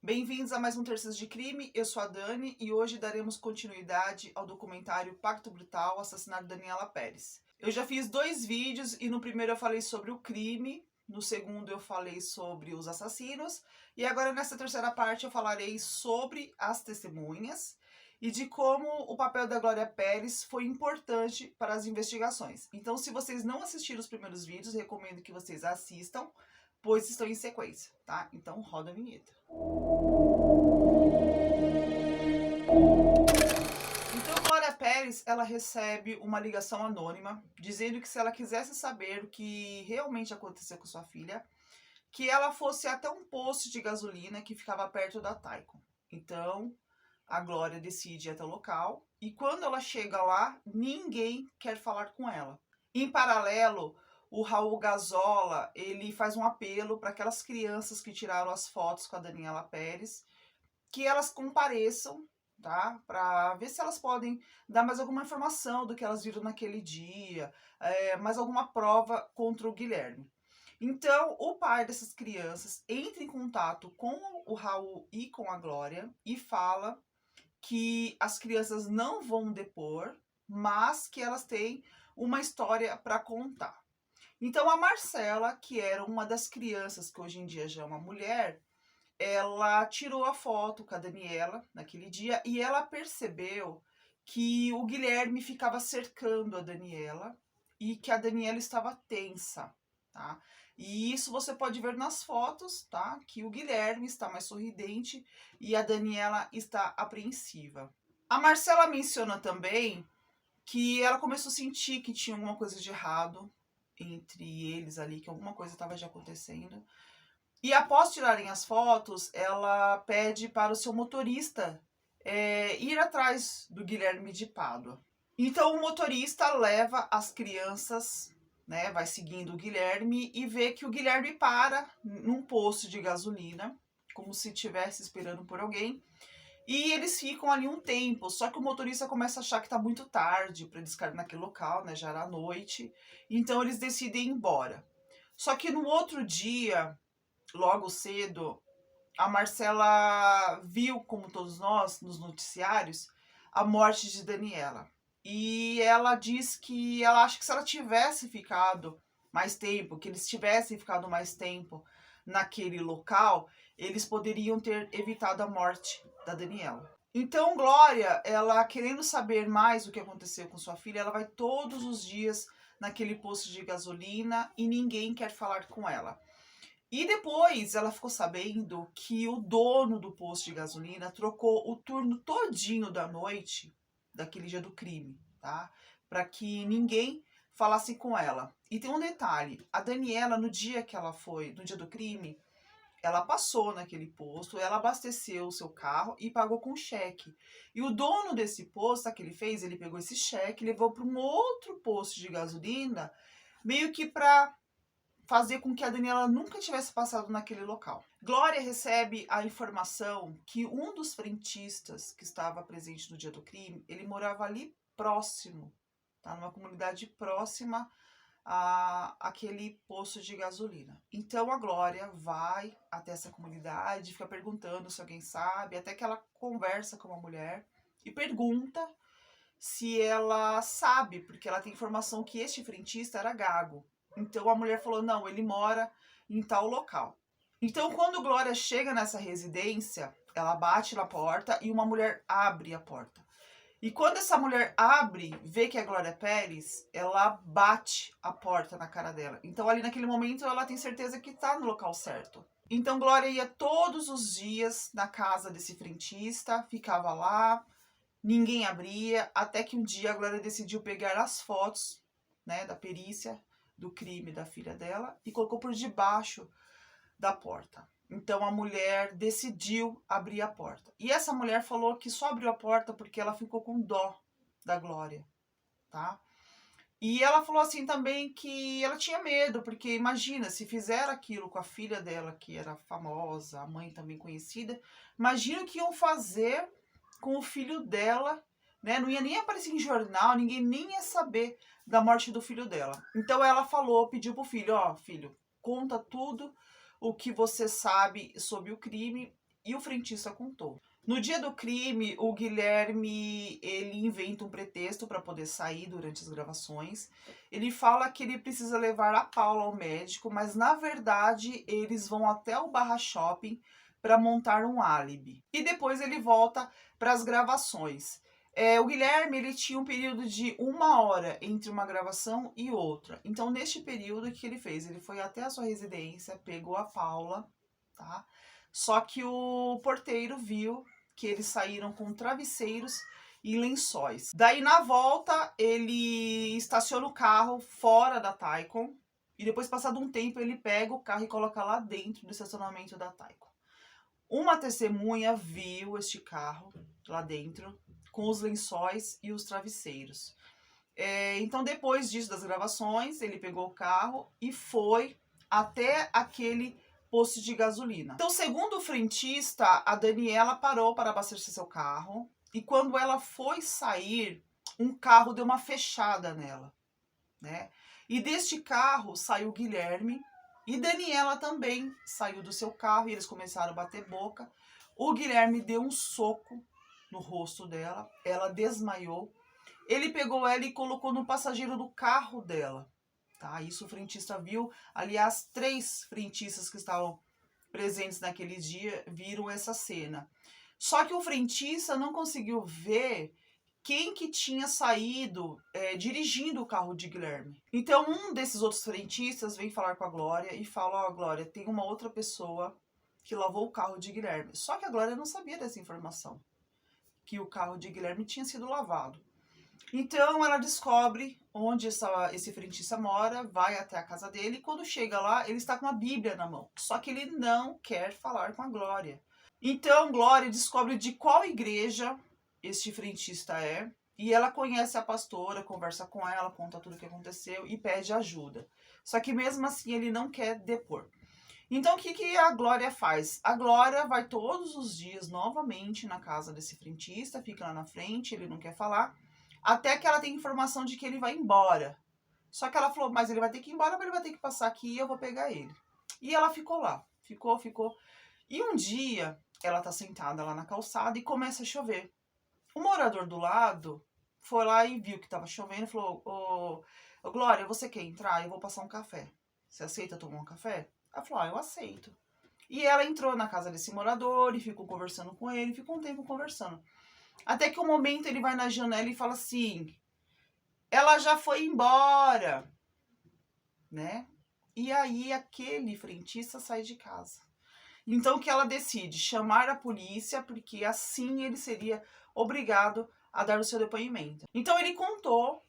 Bem-vindos a mais um Terças de Crime, eu sou a Dani e hoje daremos continuidade ao documentário Pacto Brutal, Assassinato de Daniela Pérez. Eu já fiz 2 vídeos e no primeiro eu falei sobre o crime, no segundo eu falei sobre os assassinos e agora nessa terceira parte eu falarei sobre as testemunhas e de como o papel da Glória Pérez foi importante para as investigações. Então, se vocês não assistiram os primeiros vídeos, recomendo que vocês assistam, pois estão em sequência, tá? Então roda a vinheta. Então, Glória Pérez, ela recebe uma ligação anônima dizendo que se ela quisesse saber o que realmente aconteceu com sua filha, que ela fosse até um posto de gasolina que ficava perto da Taikon. Então, a Glória decide ir até o local e quando ela chega lá, ninguém quer falar com ela. Em paralelo, o Raul Gazola, ele faz um apelo para aquelas crianças que tiraram as fotos com a Daniela Pérez, que elas compareçam, tá? Para ver se elas podem dar mais alguma informação do que elas viram naquele dia, mais alguma prova contra o Guilherme. Então, o pai dessas crianças entra em contato com o Raul e com a Glória e fala que as crianças não vão depor, mas que elas têm uma história para contar. Então, a Marcela, que era uma das crianças, que hoje em dia já é uma mulher, ela tirou a foto com a Daniela naquele dia e ela percebeu que o Guilherme ficava cercando a Daniela e que a Daniela estava tensa, tá? E isso você pode ver nas fotos, tá? Que o Guilherme está mais sorridente e a Daniela está apreensiva. A Marcela menciona também que ela começou a sentir que tinha alguma coisa de errado entre eles ali, que alguma coisa estava já acontecendo. E após tirarem as fotos, ela pede para o seu motorista ir atrás do Guilherme de Pádua. Então o motorista leva as crianças, né, vai seguindo o Guilherme e vê que o Guilherme para num posto de gasolina, como se estivesse esperando por alguém. E eles ficam ali um tempo, só que o motorista começa a achar que tá muito tarde para eles ficarem naquele local, né, já era noite. Então eles decidem ir embora. Só que no outro dia, logo cedo, a Marcela viu, como todos nós, nos noticiários, a morte de Daniela. E ela diz que ela acha que se ela tivesse ficado mais tempo, que eles tivessem ficado mais tempo naquele local, eles poderiam ter evitado a morte da Daniela. Então, Glória, ela querendo saber mais o que aconteceu com sua filha, ela vai todos os dias naquele posto de gasolina e ninguém quer falar com ela. E depois ela ficou sabendo que o dono do posto de gasolina trocou o turno todinho da noite daquele dia do crime, tá? Para que ninguém falasse com ela. E tem um detalhe, a Daniela no dia que ela foi, no dia do crime, ela passou naquele posto, ela abasteceu o seu carro e pagou com cheque. E o dono desse posto, o que ele fez? Ele pegou esse cheque, levou para um outro posto de gasolina, meio que para fazer com que a Daniela nunca tivesse passado naquele local. Glória recebe a informação que um dos frentistas que estava presente no dia do crime, ele morava ali próximo, tá? Numa comunidade próxima àquele posto de gasolina. Então a Glória vai até essa comunidade, fica perguntando se alguém sabe, até que ela conversa com uma mulher e pergunta se ela sabe, porque ela tem informação que este frentista era gago. Então a mulher falou: não, ele mora em tal local. Então, quando Glória chega nessa residência, ela bate na porta e uma mulher abre a porta. E quando essa mulher abre, vê que é Glória Pérez, ela bate a porta na cara dela. Então, ali naquele momento, ela tem certeza que está no local certo. Então, Glória ia todos os dias na casa desse frentista, ficava lá, ninguém abria, até que um dia a Glória decidiu pegar as fotos, né, da perícia do crime da filha dela e colocou por debaixo da porta. Então a mulher decidiu abrir a porta. E essa mulher falou que só abriu a porta porque ela ficou com dó da Glória, tá? E ela falou assim também que ela tinha medo, porque imagina, se fizer aquilo com a filha dela, que era famosa, a mãe também conhecida, imagina o que iam fazer com o filho dela, né? Não ia nem aparecer em jornal, ninguém nem ia saber da morte do filho dela. Então ela falou, pediu pro filho, ó, filho, conta tudo o que você sabe sobre o crime e o frentista contou. No dia do crime, o Guilherme, ele inventa um pretexto para poder sair durante as gravações. Ele fala que ele precisa levar a Paula ao médico, mas na verdade eles vão até o Barra Shopping para montar um álibi. E depois ele volta para as gravações. O Guilherme, ele tinha um período de 1 hora entre uma gravação e outra. Então, neste período, o que ele fez? Ele foi até a sua residência, pegou a Paula, tá? Só que o porteiro viu que eles saíram com travesseiros e lençóis. Daí, na volta, ele estaciona o carro fora da Taikon. E depois, passado um tempo, ele pega o carro e coloca lá dentro do estacionamento da Taikon. Uma testemunha viu este carro lá dentro, com os lençóis e os travesseiros. Então, depois disso, das gravações, ele pegou o carro e foi até aquele posto de gasolina. Então, segundo o frentista, a Daniela parou para abastecer seu carro e quando ela foi sair, um carro deu uma fechada nela, né? E deste carro saiu Guilherme e Daniela também saiu do seu carro e eles começaram a bater boca. O Guilherme deu um soco no rosto dela, ela desmaiou. Ele pegou ela e colocou no passageiro do carro dela, tá? Isso o frentista viu. Aliás, 3 frentistas que estavam presentes naquele dia viram essa cena. Só que o frentista não conseguiu ver quem que tinha saído dirigindo o carro de Guilherme. Então, um desses outros frentistas vem falar com a Glória e fala: ó, Glória, tem uma outra pessoa que lavou o carro de Guilherme. Só que a Glória não sabia dessa informação, que o carro de Guilherme tinha sido lavado. Então ela descobre onde esse frentista mora, vai até a casa dele e quando chega lá, ele está com uma Bíblia na mão. Só que ele não quer falar com a Glória. Então Glória descobre de qual igreja este frentista é e ela conhece a pastora, conversa com ela, conta tudo o que aconteceu e pede ajuda. Só que mesmo assim ele não quer depor. Então, o que a Glória faz? A Glória vai todos os dias novamente na casa desse frentista, fica lá na frente, ele não quer falar, até que ela tem informação de que ele vai embora. Só que ela falou, mas ele vai ter que ir embora, mas ele vai ter que passar aqui e eu vou pegar ele. E ela ficou lá, ficou. E um dia, ela tá sentada lá na calçada e começa a chover. O morador do lado foi lá e viu que tava chovendo e falou, ô Glória, você quer entrar? Eu vou passar um café. Você aceita tomar um café? Ela falou, eu aceito. E ela entrou na casa desse morador e ficou conversando com ele, ficou um tempo conversando. Até que um momento ele vai na janela e fala assim, ela já foi embora, né? E aí aquele frentista sai de casa. Então que ela decide chamar a polícia, porque assim ele seria obrigado a dar o seu depoimento. Então ele contou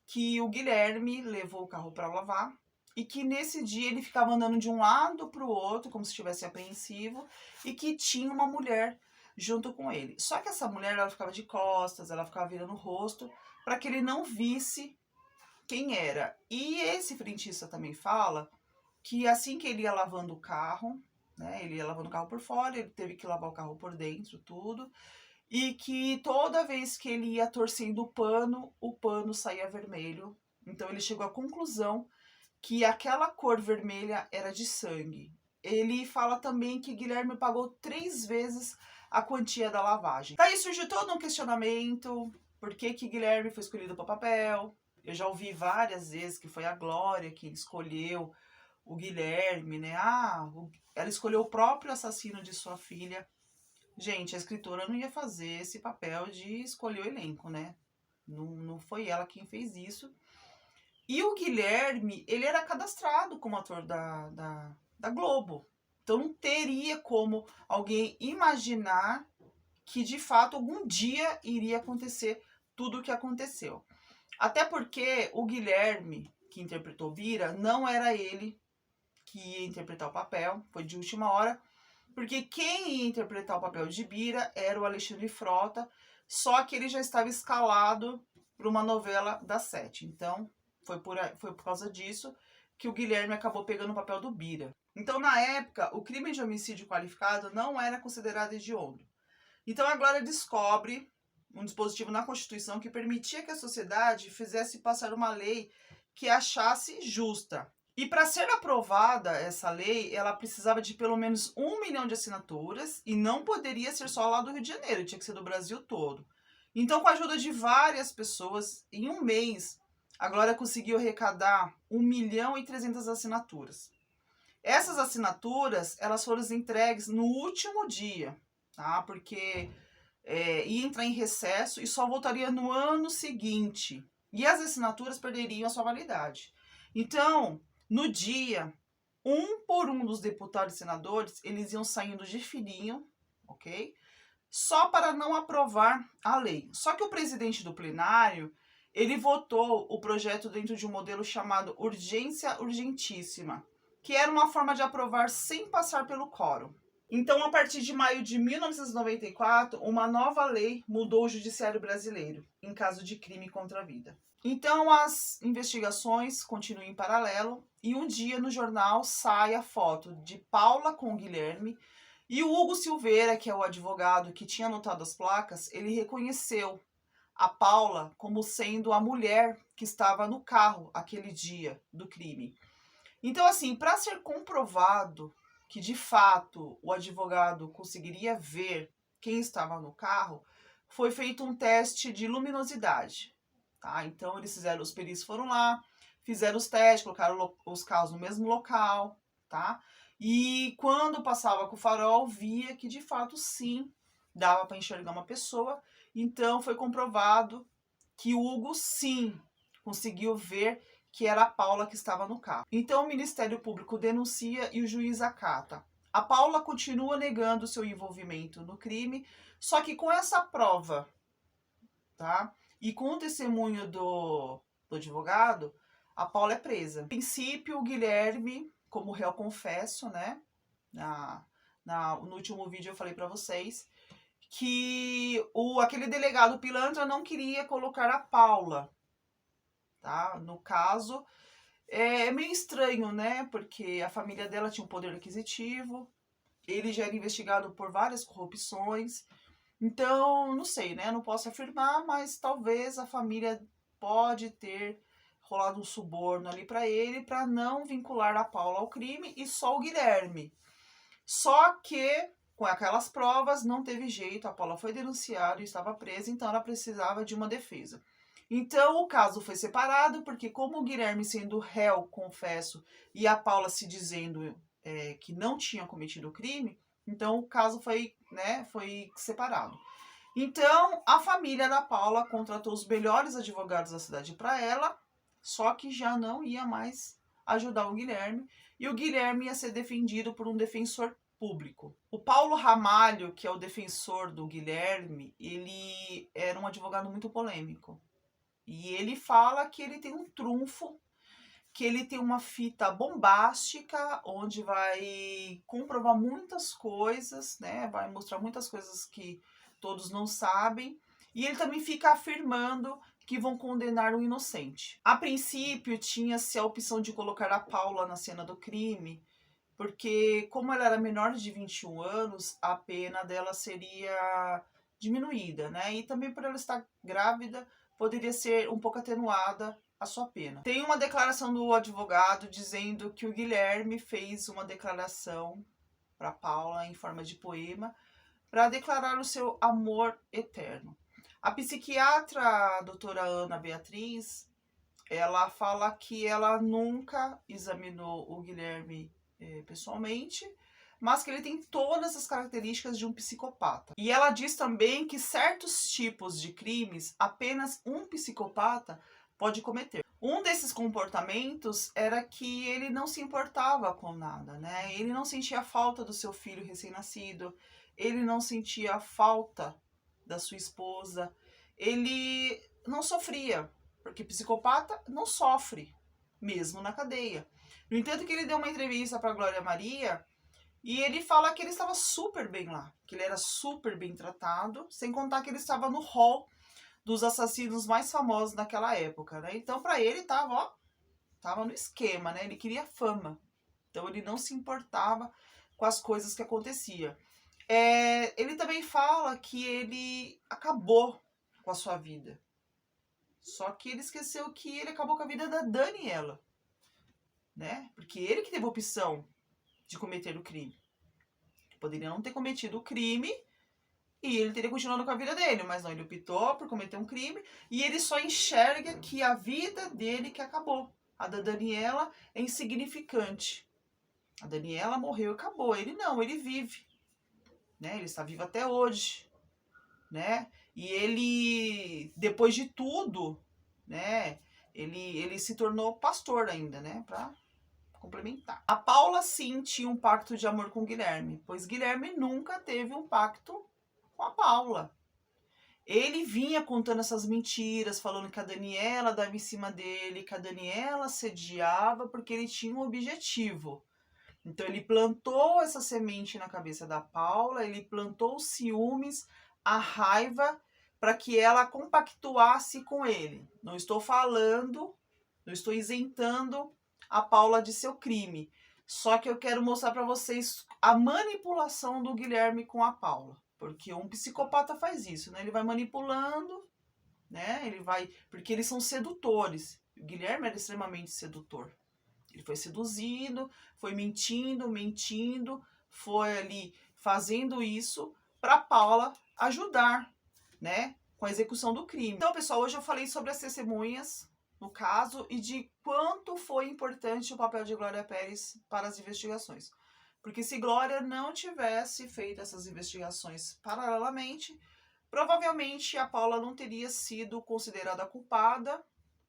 que o Guilherme levou o carro para lavar, e que nesse dia ele ficava andando de um lado para o outro, como se estivesse apreensivo, e que tinha uma mulher junto com ele. Só que essa mulher, ela ficava de costas, ela ficava virando o rosto, para que ele não visse quem era. E esse frentista também fala que assim que ele ia lavando o carro, né, ele ia lavando o carro por fora, ele teve que lavar o carro por dentro, tudo, e que toda vez que ele ia torcendo o pano saía vermelho. Então ele chegou à conclusão que aquela cor vermelha era de sangue. Ele fala também que Guilherme pagou 3 vezes a quantia da lavagem. Daí surgiu todo um questionamento, por que Guilherme foi escolhido para o papel. Eu já ouvi várias vezes que foi a Glória que escolheu o Guilherme, né? Ela escolheu o próprio assassino de sua filha. Gente, a escritora não ia fazer esse papel de escolher o elenco, né? Não foi ela quem fez isso. E o Guilherme, ele era cadastrado como ator da Globo. Então não teria como alguém imaginar que de fato algum dia iria acontecer tudo o que aconteceu. Até porque o Guilherme, que interpretou Bira, não era ele que ia interpretar o papel, foi de última hora, porque quem ia interpretar o papel de Bira era o Alexandre Frota, só que ele já estava escalado para uma novela da 7. Então foi por causa disso que o Guilherme acabou pegando o papel do Bira. Então, na época, o crime de homicídio qualificado não era considerado hediondo. Então, a Glória descobre um dispositivo na Constituição que permitia que a sociedade fizesse passar uma lei que achasse justa. E para ser aprovada essa lei, ela precisava de pelo menos 1 milhão de assinaturas e não poderia ser só lá do Rio de Janeiro, tinha que ser do Brasil todo. Então, com a ajuda de várias pessoas, em um mês, a Glória conseguiu arrecadar 1.300.000 assinaturas. Essas assinaturas, elas foram entregues no último dia, tá? Porque ia entrar em recesso e só voltaria no ano seguinte. E as assinaturas perderiam a sua validade. Então, no dia, um por um dos deputados e senadores, eles iam saindo de fininho, ok? Só para não aprovar a lei. Só que o presidente do plenário, ele votou o projeto dentro de um modelo chamado urgência urgentíssima, que era uma forma de aprovar sem passar pelo quórum. Então, a partir de maio de 1994, uma nova lei mudou o judiciário brasileiro, em caso de crime contra a vida. Então, as investigações continuam em paralelo e um dia no jornal sai a foto de Paula com o Guilherme e o Hugo Silveira, que é o advogado que tinha anotado as placas, ele reconheceu a Paula como sendo a mulher que estava no carro aquele dia do crime. Então, assim, para ser comprovado que de fato o advogado conseguiria ver quem estava no carro, foi feito um teste de luminosidade, tá? Então, eles fizeram, os peritos foram lá, fizeram os testes, colocaram os carros no mesmo local, tá? E quando passava com o farol, via que de fato sim dava para enxergar uma pessoa. Então, foi comprovado que o Hugo sim conseguiu ver que era a Paula que estava no carro. Então o Ministério Público denuncia e o juiz acata. A Paula continua negando seu envolvimento no crime, só que com essa prova, tá? E com o testemunho do advogado, a Paula é presa. No princípio, o Guilherme, como réu confesso, né? No último vídeo eu falei para vocês que aquele delegado pilantra não queria colocar a Paula, tá? No caso, é meio estranho, né? Porque a família dela tinha um poder aquisitivo, ele já era investigado por várias corrupções. Então, não sei, né? Não posso afirmar, mas talvez a família pode ter rolado um suborno ali para ele para não vincular a Paula ao crime e só o Guilherme. Só que com aquelas provas não teve jeito, a Paula foi denunciada e estava presa, então ela precisava de uma defesa. Então o caso foi separado, porque como o Guilherme sendo réu, confesso, e a Paula se dizendo que não tinha cometido o crime, então o caso foi, né, foi separado. Então a família da Paula contratou os melhores advogados da cidade para ela, só que já não ia mais ajudar o Guilherme, e o Guilherme ia ser defendido por um defensor público. O Paulo Ramalho, que é o defensor do Guilherme, ele era um advogado muito polêmico. E ele fala que ele tem um trunfo, que ele tem uma fita bombástica, onde vai comprovar muitas coisas, né? Vai mostrar muitas coisas que todos não sabem. E ele também fica afirmando que vão condenar o inocente. A princípio, tinha-se a opção de colocar a Paula na cena do crime, porque como ela era menor de 21 anos, a pena dela seria diminuída, né? E também por ela estar grávida, poderia ser um pouco atenuada a sua pena. Tem uma declaração do advogado dizendo que o Guilherme fez uma declaração para Paula em forma de poema para declarar o seu amor eterno. A psiquiatra, a doutora Ana Beatriz, ela fala que ela nunca examinou o Guilherme pessoalmente, mas que ele tem todas as características de um psicopata. E ela diz também que certos tipos de crimes apenas um psicopata pode cometer. Um desses comportamentos era que ele não se importava com nada, né? Ele não sentia falta do seu filho recém-nascido, ele não sentia falta da sua esposa, ele não sofria, porque psicopata não sofre, mesmo na cadeia. No entanto, que ele deu uma entrevista para Glória Maria e ele fala que ele estava super bem lá, que ele era super bem tratado, sem contar que ele estava no hall dos assassinos mais famosos naquela época, né? Então, para ele tava no esquema, né? Ele queria fama. Então, ele não se importava com as coisas que aconteciam. Ele também fala que ele acabou com a sua vida. Só que ele esqueceu que ele acabou com a vida da Daniela. né? Porque ele que teve a opção de cometer o crime. Poderia não ter cometido o crime e ele teria continuado com a vida dele, mas não, ele optou por cometer um crime e ele só enxerga que a vida dele que acabou. A da Daniela é insignificante. A Daniela morreu e acabou. Ele não, ele vive. Né? Ele está vivo até hoje. Né? E ele, depois de tudo, né? Ele se tornou pastor ainda, né? Pra complementar. A Paula sim tinha um pacto de amor com o Guilherme, pois Guilherme nunca teve um pacto com a Paula. Ele vinha contando essas mentiras, falando que a Daniela dava em cima dele, que a Daniela sediava porque ele tinha um objetivo. Então ele plantou essa semente na cabeça da Paula, ele plantou os ciúmes, a raiva, para que ela compactuasse com ele. Não estou falando, não estou isentando a Paula de seu crime. Só que eu quero mostrar para vocês a manipulação do Guilherme com a Paula. Porque um psicopata faz isso, né? Ele vai manipulando, né? Ele vai... Porque eles são sedutores. O Guilherme era extremamente sedutor. Ele foi seduzido, foi mentindo, foi ali fazendo isso para Paula ajudar, né? Com a execução do crime. Então, pessoal, hoje eu falei sobre as testemunhas no caso e de quanto foi importante o papel de Glória Pérez para as investigações. Porque se Glória não tivesse feito essas investigações paralelamente, provavelmente a Paula não teria sido considerada culpada,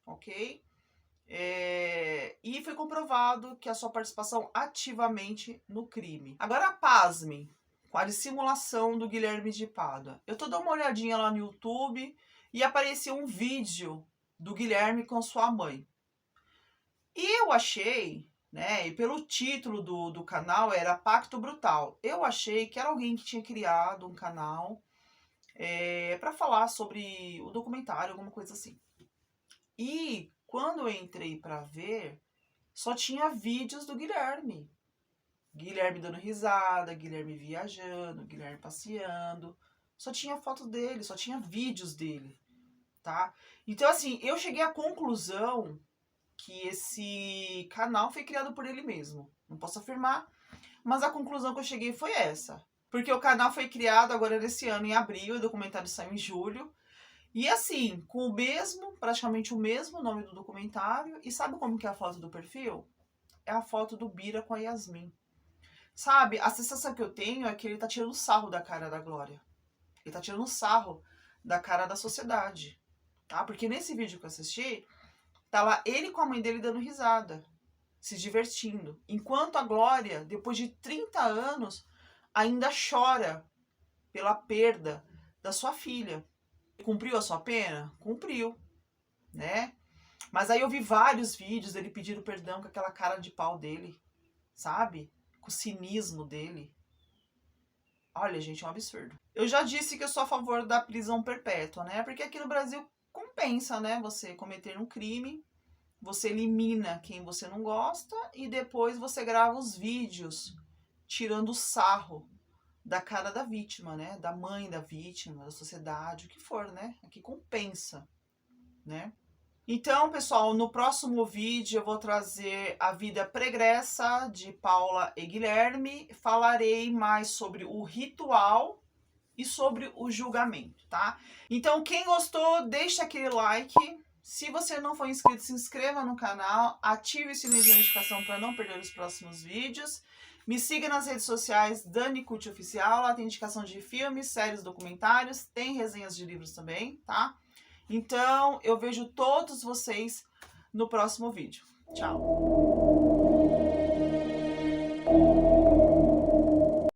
ok? E foi comprovado que a sua participação ativamente no crime. Agora, pasmem com a dissimulação do Guilherme de Pádua. Eu tô dando uma olhadinha lá no YouTube e apareceu um vídeo do Guilherme com sua mãe. E eu achei, né, e pelo título do canal era Pacto Brutal, eu achei que era alguém que tinha criado um canal para falar sobre o documentário, alguma coisa assim. E quando eu entrei para ver, só tinha vídeos do Guilherme. Guilherme dando risada, Guilherme viajando, Guilherme passeando. Só tinha foto dele, só tinha vídeos dele, tá? Então, assim, eu cheguei à conclusão que esse canal foi criado por ele mesmo. Não posso afirmar, mas a conclusão que eu cheguei foi essa. Porque o canal foi criado agora nesse ano, em abril, o documentário saiu em julho. E assim, com o mesmo, praticamente o mesmo nome do documentário. E sabe como que é a foto do perfil? É a foto do Bira com a Yasmin. Sabe, a sensação que eu tenho é que ele tá tirando sarro da cara da Glória. Ele tá tirando sarro da cara da sociedade, tá? Porque nesse vídeo que eu assisti, tá lá ele com a mãe dele dando risada, se divertindo. Enquanto a Glória, depois de 30 anos, ainda chora pela perda da sua filha. Cumpriu a sua pena? Cumpriu, né? Mas aí eu vi vários vídeos dele pedindo perdão com aquela cara de pau dele, sabe? Com o cinismo dele. Olha, gente, é um absurdo. Eu já disse que eu sou a favor da prisão perpétua, né? Porque aqui no Brasil compensa, né? Você cometer um crime, você elimina quem você não gosta e depois você grava os vídeos tirando sarro da cara da vítima, né? Da mãe da vítima, da sociedade, o que for, né? Aqui compensa, né? Então, pessoal, no próximo vídeo eu vou trazer a vida pregressa de Paula e Guilherme. Falarei mais sobre o ritual e sobre o julgamento, tá? Então, quem gostou, deixa aquele like. Se você não for inscrito, se inscreva no canal, ative o sininho de notificação para não perder os próximos vídeos. Me siga nas redes sociais, Dani Cult Oficial, lá tem indicação de filmes, séries, documentários, tem resenhas de livros também, tá? Então, eu vejo todos vocês no próximo vídeo. Tchau!